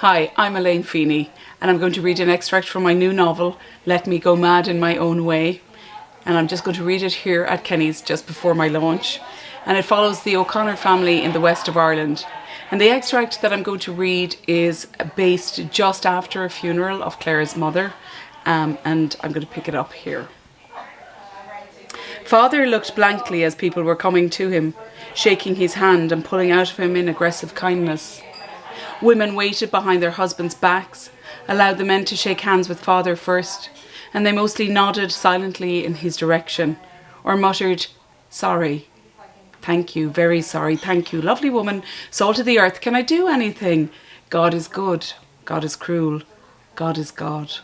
Hi, I'm Elaine Feeney, and I'm going to read an extract from my new novel, Let Me Go Mad in My Own Way. And I'm just going to read it here at Kennys just before my launch. And it follows the O'Connor family in the west of Ireland. And the extract that I'm going to read is based just after a funeral of Claire's mother. And I'm going to pick it up here. Father looked blankly as people were coming to him, shaking his hand and pulling out of him in aggressive kindness. Women waited behind their husbands' backs, allowed the men to shake hands with Father first, and they mostly nodded silently in his direction, or muttered, "Sorry, thank you, very sorry, thank you, lovely woman, salt of the earth, can I do anything? God is good, God is cruel, God is God."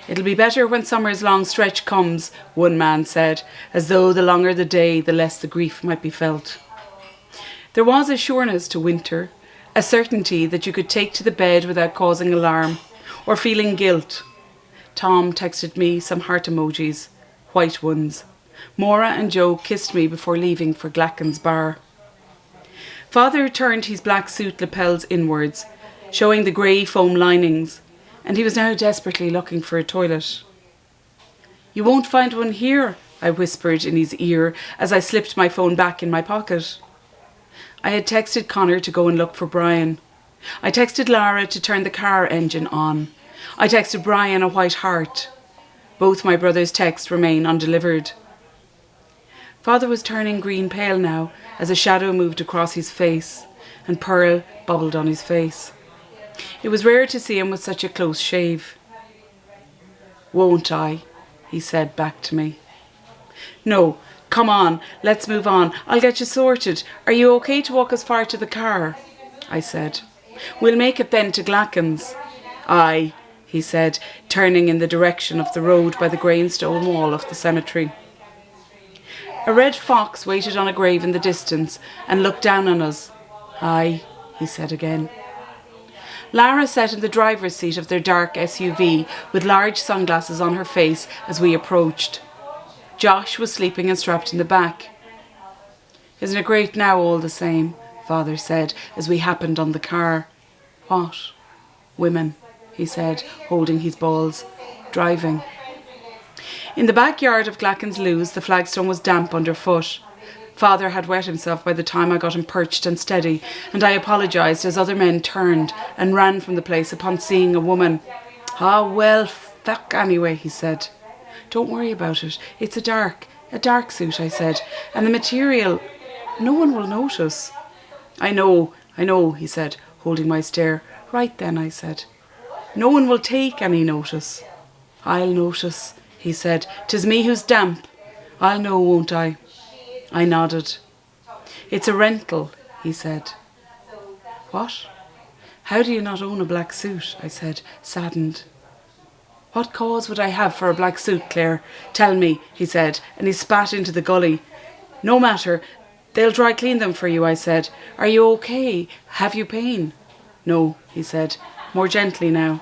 "It'll be better when summer's long stretch comes," one man said, as though the longer the day, the less the grief might be felt. There was a sureness to winter, a certainty that you could take to the bed without causing alarm, or feeling guilt. Tom texted me some heart emojis, white ones. Maura and Joe kissed me before leaving for Glacken's bar. Father turned his black suit lapels inwards, showing the grey foam linings, and he was now desperately looking for a toilet. "You won't find one here," I whispered in his ear as I slipped my phone back in my pocket. I had texted Connor to go and look for Brian. I texted Lara to turn the car engine on. I texted Brian a white heart. Both my brother's texts remain undelivered. Father was turning green pale now as a shadow moved across his face, and Pearl bubbled on his face. It was rare to see him with such a close shave. "Won't I?" he said back to me. "No, come on, let's move on. I'll get you sorted. Are you okay to walk as far to the car?" I said. "We'll make it then to Glacken's." "Aye," he said, turning in the direction of the road by the grey and stone wall of the cemetery. A red fox waited on a grave in the distance and looked down on us. "Aye," he said again. Lara sat in the driver's seat of their dark SUV with large sunglasses on her face as we approached. Josh was sleeping and strapped in the back. "Isn't it great now all the same?" Father said as we happened on the car. "What?" "Women," he said, holding his balls. "Driving." In the backyard of Glacken's Lewes, the flagstone was damp underfoot. Father had wet himself by the time I got him perched and steady, and I apologised as other men turned and ran from the place upon seeing a woman. "Ah, well, fuck anyway," he said. "Don't worry about it. It's a dark suit," I said, "and the material, no one will notice." I know, he said, holding my stare. "Right then," I said. "No one will take any notice." "I'll notice," he said. "'Tis me who's damp. I'll know, won't I?" I nodded. "It's a rental," he said. "What? How do you not own a black suit?" I said, saddened. "What cause would I have for a black suit, Claire? Tell me," he said, and he spat into the gully. "No matter. They'll dry clean them for you," I said. "Are you okay? Have you pain?" "No," he said, more gently now.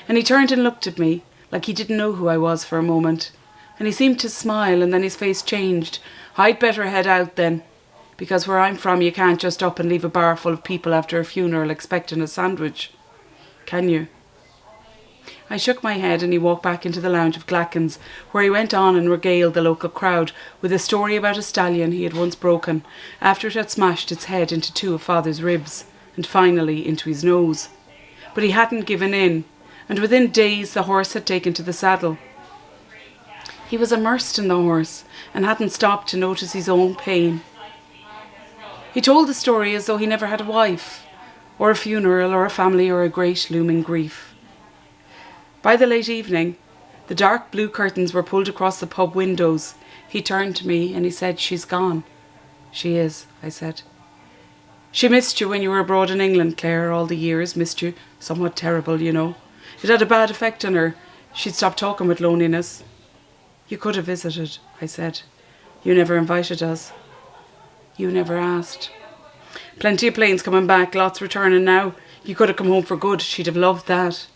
And he turned and looked at me, like he didn't know who I was for a moment. And he seemed to smile, and then his face changed. "I'd better head out then, because where I'm from you can't just up and leave a bar full of people after a funeral expecting a sandwich. Can you?" I shook my head and he walked back into the lounge of Glacken's, where he went on and regaled the local crowd with a story about a stallion he had once broken after it had smashed its head into two of Father's ribs and finally into his nose. But he hadn't given in, and within days the horse had taken to the saddle. He was immersed in the horse and hadn't stopped to notice his own pain. He told the story as though he never had a wife, or a funeral, or a family, or a great looming grief. By the late evening, the dark blue curtains were pulled across the pub windows. He turned to me and he said, "She's gone." "She is," I said. "She missed you when you were abroad in England, Claire, all the years, missed you. Somewhat terrible, you know. It had a bad effect on her. She'd stopped talking with loneliness." "You could have visited," I said. "You never invited us." "You never asked." "Plenty of planes coming back, lots returning now. You could have come home for good. She'd have loved that."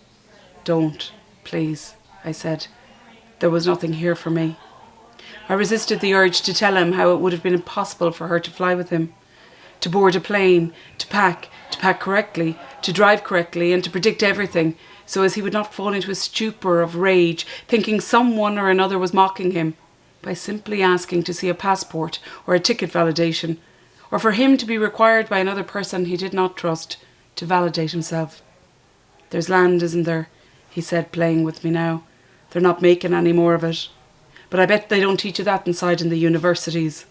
"Don't, please," I said. There was nothing here for me. I resisted the urge to tell him how it would have been impossible for her to fly with him, to board a plane, to pack correctly, to drive correctly, and to predict everything, so as he would not fall into a stupor of rage, thinking someone or another was mocking him, by simply asking to see a passport or a ticket validation, or for him to be required by another person he did not trust to validate himself. "There's land, isn't there?" he said, playing with me now. "They're not making any more of it. But I bet they don't teach you that inside in the universities."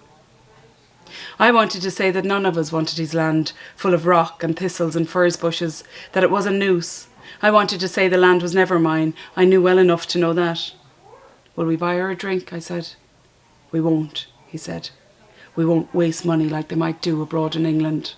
I wanted to say that none of us wanted his land, full of rock and thistles and furze bushes, that it was a noose. I wanted to say the land was never mine. I knew well enough to know that. "Will we buy her a drink?" I said. "We won't," he said. "We won't waste money like they might do abroad in England."